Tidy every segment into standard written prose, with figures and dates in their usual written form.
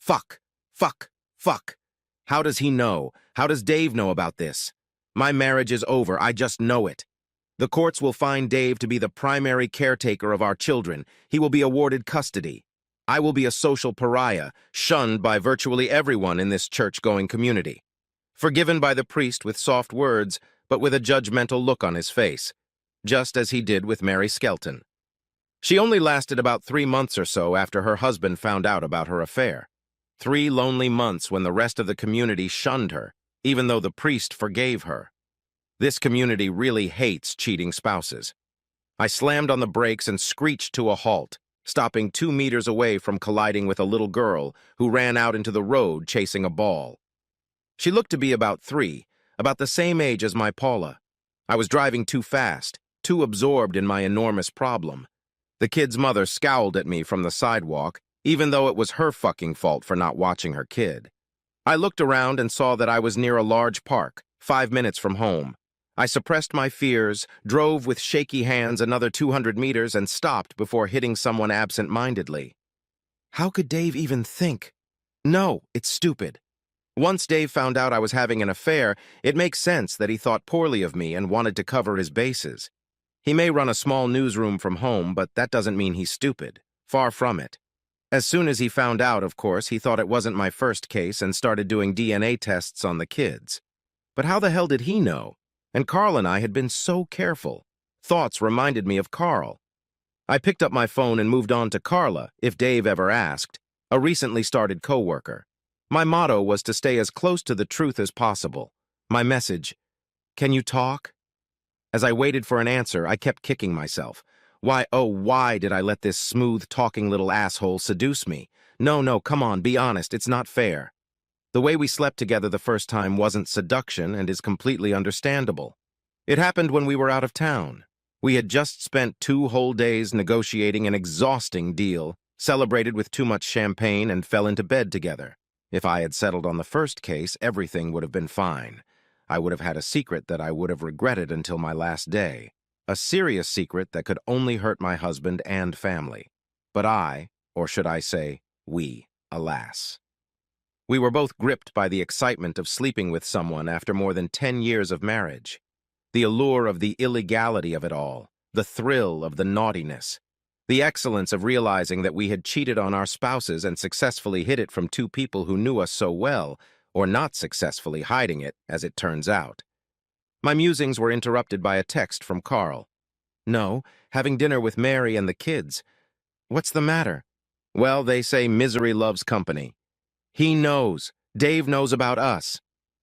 Fuck, fuck, fuck. How does he know? How does Dave know about this? My marriage is over, I just know it. The courts will find Dave to be the primary caretaker of our children. He will be awarded custody. I will be a social pariah, shunned by virtually everyone in this church-going community. Forgiven by the priest with soft words, but with a judgmental look on his face, just as he did with Mary Skelton. She only lasted about 3 months or so after her husband found out about her affair. 3 lonely months when the rest of the community shunned her, even though the priest forgave her. This community really hates cheating spouses. I slammed on the brakes and screeched to a halt, stopping 2 meters away from colliding with a little girl who ran out into the road chasing a ball. She looked to be about 3, about the same age as my Paula. I was driving too fast, too absorbed in my enormous problem. The kid's mother scowled at me from the sidewalk, even though it was her fucking fault for not watching her kid. I looked around and saw that I was near a large park, 5 minutes from home. I suppressed my fears, drove with shaky hands another 200 meters and stopped before hitting someone absent-mindedly. How could Dave even think? No, it's stupid. Once Dave found out I was having an affair, it makes sense that he thought poorly of me and wanted to cover his bases. He may run a small newsroom from home, but that doesn't mean he's stupid. Far from it. As soon as he found out, of course, he thought it wasn't my first case and started doing DNA tests on the kids. But how the hell did he know? And Carl and I had been so careful. Thoughts reminded me of Carl. I picked up my phone and moved on to Carla, if Dave ever asked, a recently started coworker. My motto was to stay as close to the truth as possible. My message, "Can you talk?" As I waited for an answer, I kept kicking myself. Why, oh, why did I let this smooth-talking little asshole seduce me? No, come on, be honest, it's not fair. The way we slept together the first time wasn't seduction and is completely understandable. It happened when we were out of town. We had just spent 2 whole days negotiating an exhausting deal, celebrated with too much champagne, and fell into bed together. If I had settled on the first case, everything would have been fine. I would have had a secret that I would have regretted until my last day. A serious secret that could only hurt my husband and family. But I, or should I say, we, alas. We were both gripped by the excitement of sleeping with someone after more than 10 years of marriage. The allure of the illegality of it all, the thrill of the naughtiness, the excellence of realizing that we had cheated on our spouses and successfully hid it from 2 people who knew us so well, or not successfully hiding it, as it turns out. My musings were interrupted by a text from Carl. "No, having dinner with Mary and the kids." "What's the matter?" "Well, they say misery loves company." He knows. Dave knows about us.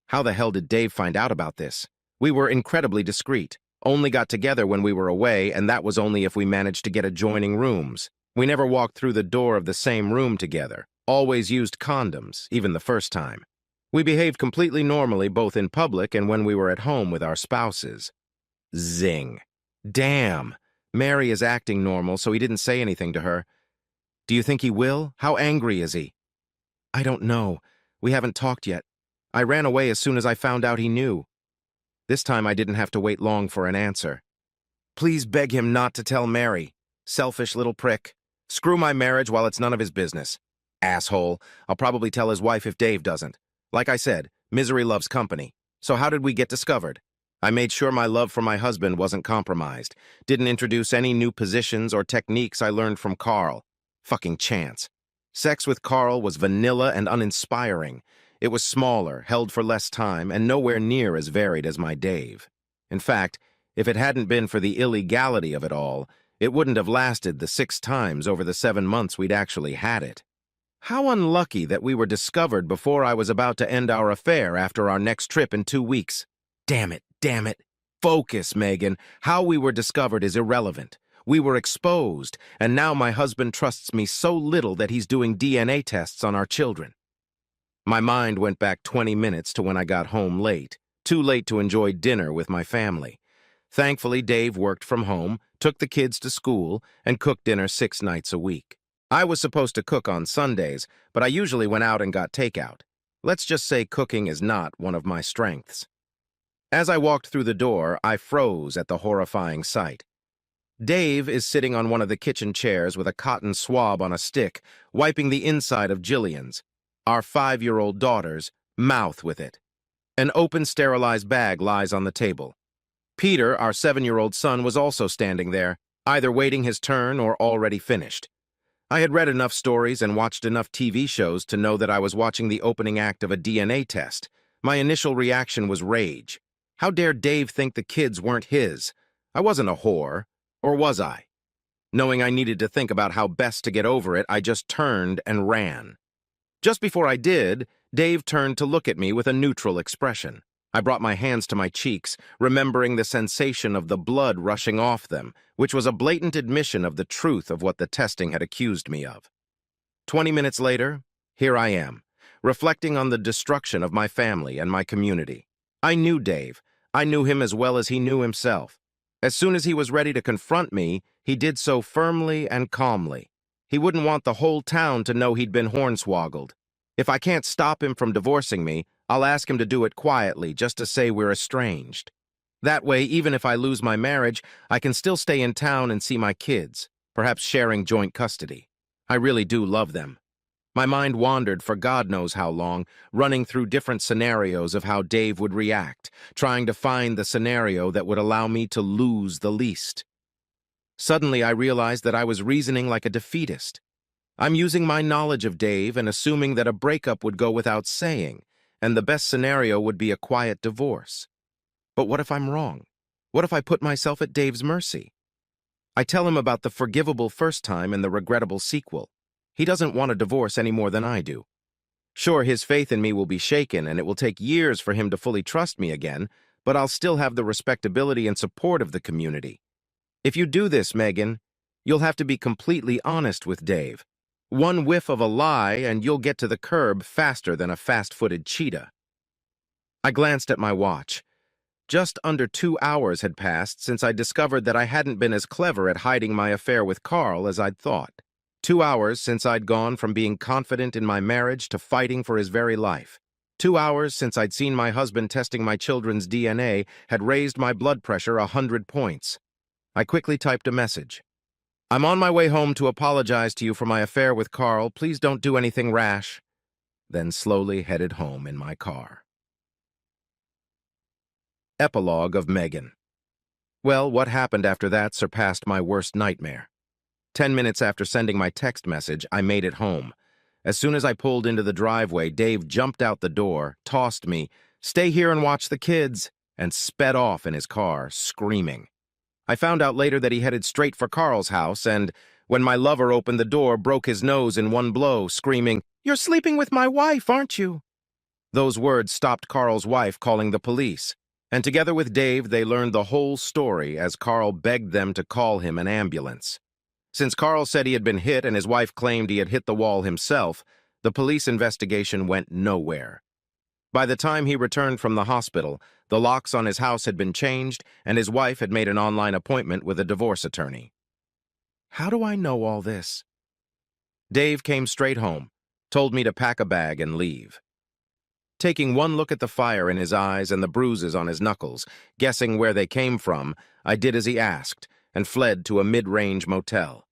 How the hell did Dave find out about this? We were incredibly discreet. Only got together when we were away, and that was only if we managed to get adjoining rooms. We never walked through the door of the same room together. Always used condoms, even the first time. We behaved completely normally both in public and when we were at home with our spouses. Zing. Damn. Mary is acting normal, so he didn't say anything to her. Do you think he will? How angry is he? I don't know. We haven't talked yet. I ran away as soon as I found out he knew. This time I didn't have to wait long for an answer. Please beg him not to tell Mary. Selfish little prick. Screw my marriage while it's none of his business. Asshole. I'll probably tell his wife if Dave doesn't. Like I said, misery loves company. So how did we get discovered? I made sure my love for my husband wasn't compromised. Didn't introduce any new positions or techniques I learned from Carl. Fucking chance. Sex with Carl was vanilla and uninspiring. It was smaller, held for less time, and nowhere near as varied as my Dave. In fact, if it hadn't been for the illegality of it all, it wouldn't have lasted the 6 times over the 7 months we'd actually had it. How unlucky that we were discovered before I was about to end our affair after our next trip in 2 weeks. Damn it. Focus, Megan. How we were discovered is irrelevant. We were exposed, and now my husband trusts me so little that he's doing DNA tests on our children. My mind went back 20 minutes to when I got home late, too late to enjoy dinner with my family. Thankfully, Dave worked from home, took the kids to school, and cooked dinner 6 nights a week. I was supposed to cook on Sundays, but I usually went out and got takeout. Let's just say cooking is not one of my strengths. As I walked through the door, I froze at the horrifying sight. Dave is sitting on one of the kitchen chairs with a cotton swab on a stick, wiping the inside of Jillian's. Our 5-year-old daughter's mouth with it. An open, sterilized bag lies on the table. Peter, our 7-year-old son, was also standing there, either waiting his turn or already finished. I had read enough stories and watched enough TV shows to know that I was watching the opening act of a DNA test. My initial reaction was rage. How dare Dave think the kids weren't his? I wasn't a whore, or was I? Knowing I needed to think about how best to get over it, I just turned and ran. Just before I did, Dave turned to look at me with a neutral expression. I brought my hands to my cheeks, remembering the sensation of the blood rushing off them, which was a blatant admission of the truth of what the testing had accused me of. 20 minutes later, here I am, reflecting on the destruction of my family and my community. I knew Dave. I knew him as well as he knew himself. As soon as he was ready to confront me, he did so firmly and calmly. He wouldn't want the whole town to know he'd been hornswoggled. If I can't stop him from divorcing me, I'll ask him to do it quietly, just to say we're estranged. That way, even if I lose my marriage, I can still stay in town and see my kids, perhaps sharing joint custody. I really do love them. My mind wandered for God knows how long, running through different scenarios of how Dave would react, trying to find the scenario that would allow me to lose the least. Suddenly, I realized that I was reasoning like a defeatist. I'm using my knowledge of Dave and assuming that a breakup would go without saying, and the best scenario would be a quiet divorce. But what if I'm wrong? What if I put myself at Dave's mercy? I tell him about the forgivable first time and the regrettable sequel. He doesn't want a divorce any more than I do. Sure, his faith in me will be shaken, and it will take years for him to fully trust me again, but I'll still have the respectability and support of the community. If you do this, Megan, you'll have to be completely honest with Dave. One whiff of a lie, and you'll get to the curb faster than a fast-footed cheetah. I glanced at my watch. Just under 2 hours had passed since I discovered that I hadn't been as clever at hiding my affair with Carl as I'd thought. 2 hours since I'd gone from being confident in my marriage to fighting for his very life. 2 hours since I'd seen my husband testing my children's DNA had raised my blood pressure 100 points. I quickly typed a message. I'm on my way home to apologize to you for my affair with Carl. Please don't do anything rash. Then slowly headed home in my car. Epilogue of Megan. Well, what happened after that surpassed my worst nightmare. 10 minutes after sending my text message, I made it home. As soon as I pulled into the driveway, Dave jumped out the door, tossed me, "Stay here and watch the kids," and sped off in his car, screaming. I found out later that he headed straight for Carl's house and, when my lover opened the door, broke his nose in one blow, screaming, "You're sleeping with my wife, aren't you?" Those words stopped Carl's wife calling the police, and together with Dave, they learned the whole story as Carl begged them to call him an ambulance. Since Carl said he had been hit and his wife claimed he had hit the wall himself, the police investigation went nowhere. By the time he returned from the hospital, the locks on his house had been changed and his wife had made an online appointment with a divorce attorney. How do I know all this? Dave came straight home, told me to pack a bag and leave. Taking one look at the fire in his eyes and the bruises on his knuckles, guessing where they came from, I did as he asked and fled to a mid-range motel.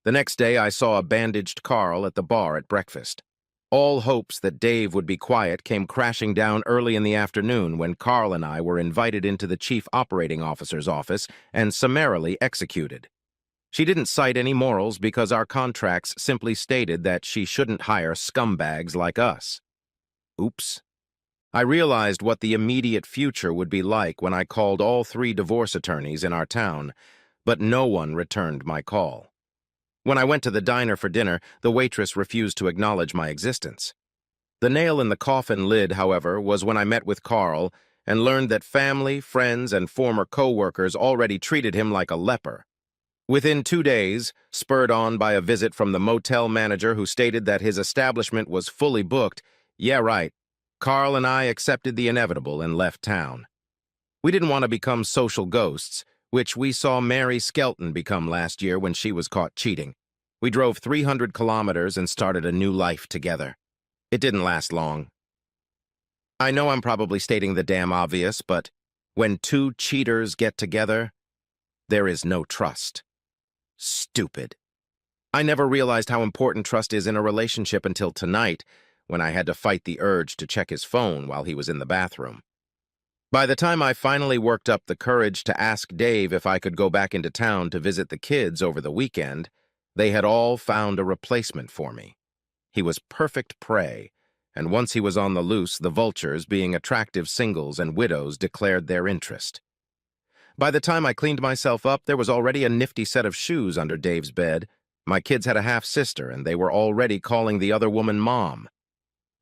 The next day, I saw a bandaged Carl at the bar at breakfast. All hopes that Dave would be quiet came crashing down early in the afternoon when Carl and I were invited into the chief operating officer's office and summarily executed. She didn't cite any morals because our contracts simply stated that she shouldn't hire scumbags like us. Oops. I realized what the immediate future would be like when I called all 3 divorce attorneys in our town, but no one returned my call. When I went to the diner for dinner, the waitress refused to acknowledge my existence. The nail in the coffin lid, however, was when I met with Carl and learned that family, friends, and former co-workers already treated him like a leper. Within 2 days, spurred on by a visit from the motel manager who stated that his establishment was fully booked, yeah, right, Carl and I accepted the inevitable and left town. We didn't want to become social ghosts, which we saw Mary Skelton become last year when she was caught cheating. We drove 300 kilometers and started a new life together. It didn't last long. I know I'm probably stating the damn obvious, but when 2 cheaters get together, there is no trust. Stupid. I never realized how important trust is in a relationship until tonight, when I had to fight the urge to check his phone while he was in the bathroom. By the time I finally worked up the courage to ask Dave if I could go back into town to visit the kids over the weekend, they had all found a replacement for me. He was perfect prey, and once he was on the loose, the vultures, being attractive singles and widows, declared their interest. By the time I cleaned myself up, there was already a nifty set of shoes under Dave's bed. My kids had a half-sister, and they were already calling the other woman Mom.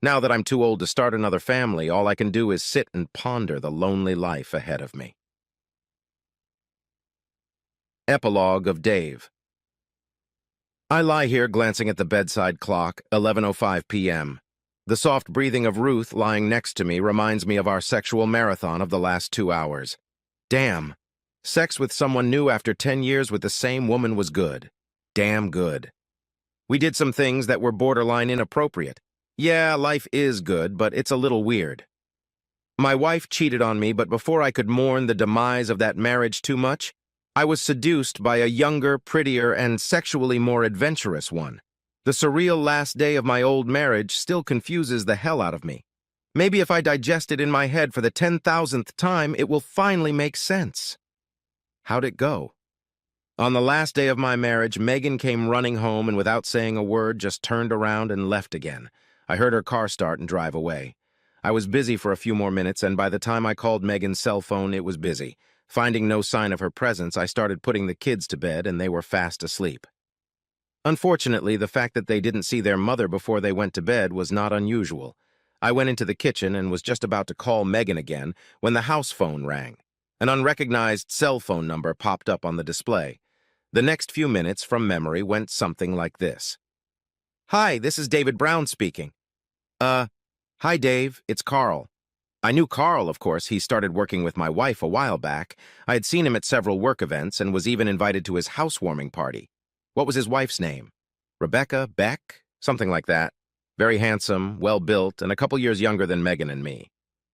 Now that I'm too old to start another family, all I can do is sit and ponder the lonely life ahead of me. Epilogue of Dave. I lie here glancing at the bedside clock, 11:05 p.m. The soft breathing of Ruth lying next to me reminds me of our sexual marathon of the last 2 hours. Damn. Sex with someone new after 10 years with the same woman was good. Damn good. We did some things that were borderline inappropriate. Yeah, life is good, but it's a little weird. My wife cheated on me, but before I could mourn the demise of that marriage too much, I was seduced by a younger, prettier, and sexually more adventurous one. The surreal last day of my old marriage still confuses the hell out of me. Maybe if I digest it in my head for the 10,000th time, it will finally make sense. How'd it go? On the last day of my marriage, Megan came running home and without saying a word just turned around and left again. I heard her car start and drive away. I was busy for a few more minutes, and by the time I called Megan's cell phone, it was busy. Finding no sign of her presence, I started putting the kids to bed, and they were fast asleep. Unfortunately, the fact that they didn't see their mother before they went to bed was not unusual. I went into the kitchen and was just about to call Megan again when the house phone rang. An unrecognized cell phone number popped up on the display. The next few minutes, from memory, went something like this. "Hi, this is David Brown speaking." Hi Dave, it's Carl. I knew Carl, of course. He started working with my wife a while back. I had seen him at several work events and was even invited to his housewarming party. What was his wife's name? Rebecca, Beck? Something like that. Very handsome, well-built, and a couple years younger than Megan and me.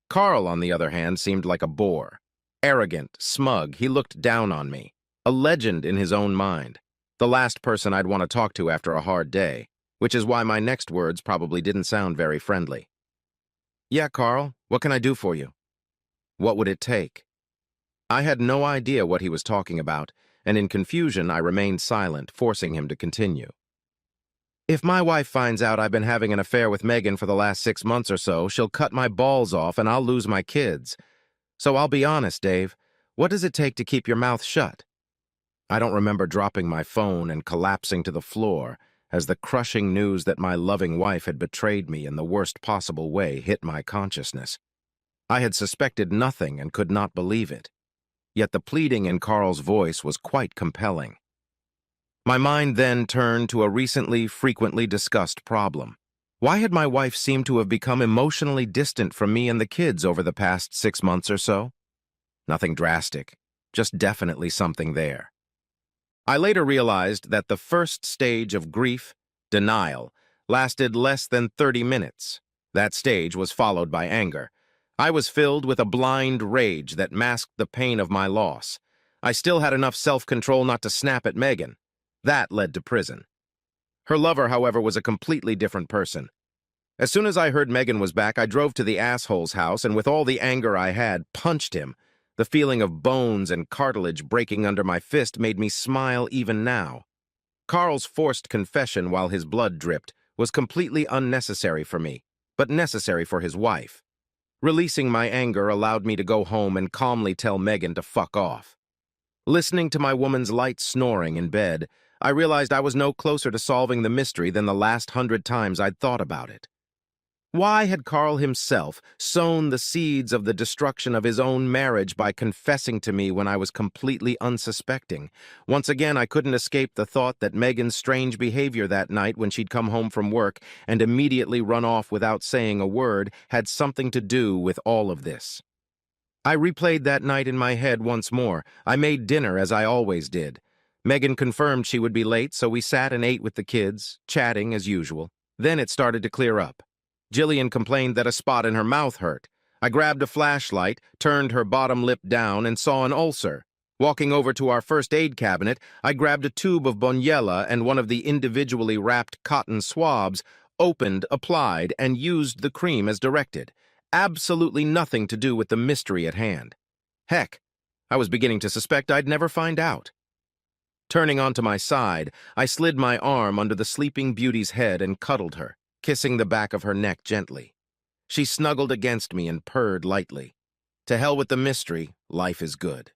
Carl, on the other hand, seemed like a bore. Arrogant, smug, he looked down on me. A legend in his own mind. The last person I'd want to talk to after a hard day, which is why my next words probably didn't sound very friendly. "Yeah, Carl, what can I do for you?" What would it take? I had no idea what he was talking about, and in confusion I remained silent, forcing him to continue. "If my wife finds out I've been having an affair with Megan for the last 6 months or so, she'll cut my balls off and I'll lose my kids. So I'll be honest, Dave, what does it take to keep your mouth shut?" I don't remember dropping my phone and collapsing to the floor as the crushing news that my loving wife had betrayed me in the worst possible way hit my consciousness. I had suspected nothing and could not believe it. Yet the pleading in Carl's voice was quite compelling. My mind then turned to a recently, frequently discussed problem. Why had my wife seemed to have become emotionally distant from me and the kids over the past 6 months or so? Nothing drastic, just definitely something there. I later realized that the first stage of grief, denial, lasted less than 30 minutes. That stage was followed by anger. I was filled with a blind rage that masked the pain of my loss. I still had enough self-control not to snap at Megan. That led to prison. Her lover, however, was a completely different person. As soon as I heard Megan was back, I drove to the asshole's house and with all the anger I had, punched him. The feeling of bones and cartilage breaking under my fist made me smile even now. Carl's forced confession while his blood dripped was completely unnecessary for me, but necessary for his wife. Releasing my anger allowed me to go home and calmly tell Megan to fuck off. Listening to my woman's light snoring in bed, I realized I was no closer to solving the mystery than the last 100 times I'd thought about it. Why had Carl himself sown the seeds of the destruction of his own marriage by confessing to me when I was completely unsuspecting? Once again, I couldn't escape the thought that Megan's strange behavior that night when she'd come home from work and immediately run off without saying a word had something to do with all of this. I replayed that night in my head once more. I made dinner as I always did. Megan confirmed she would be late, so we sat and ate with the kids, chatting as usual. Then it started to clear up. Jillian complained that a spot in her mouth hurt. I grabbed a flashlight, turned her bottom lip down, and saw an ulcer. Walking over to our first aid cabinet, I grabbed a tube of Bonyella and one of the individually wrapped cotton swabs, Opened, applied, and used the cream as directed. Absolutely nothing to do with the mystery at hand. Heck, I was beginning to suspect I'd never find out. Turning onto my side, I slid my arm under the sleeping beauty's head and cuddled her, kissing the back of her neck gently. She snuggled against me and purred lightly. To hell with the mystery, life is good.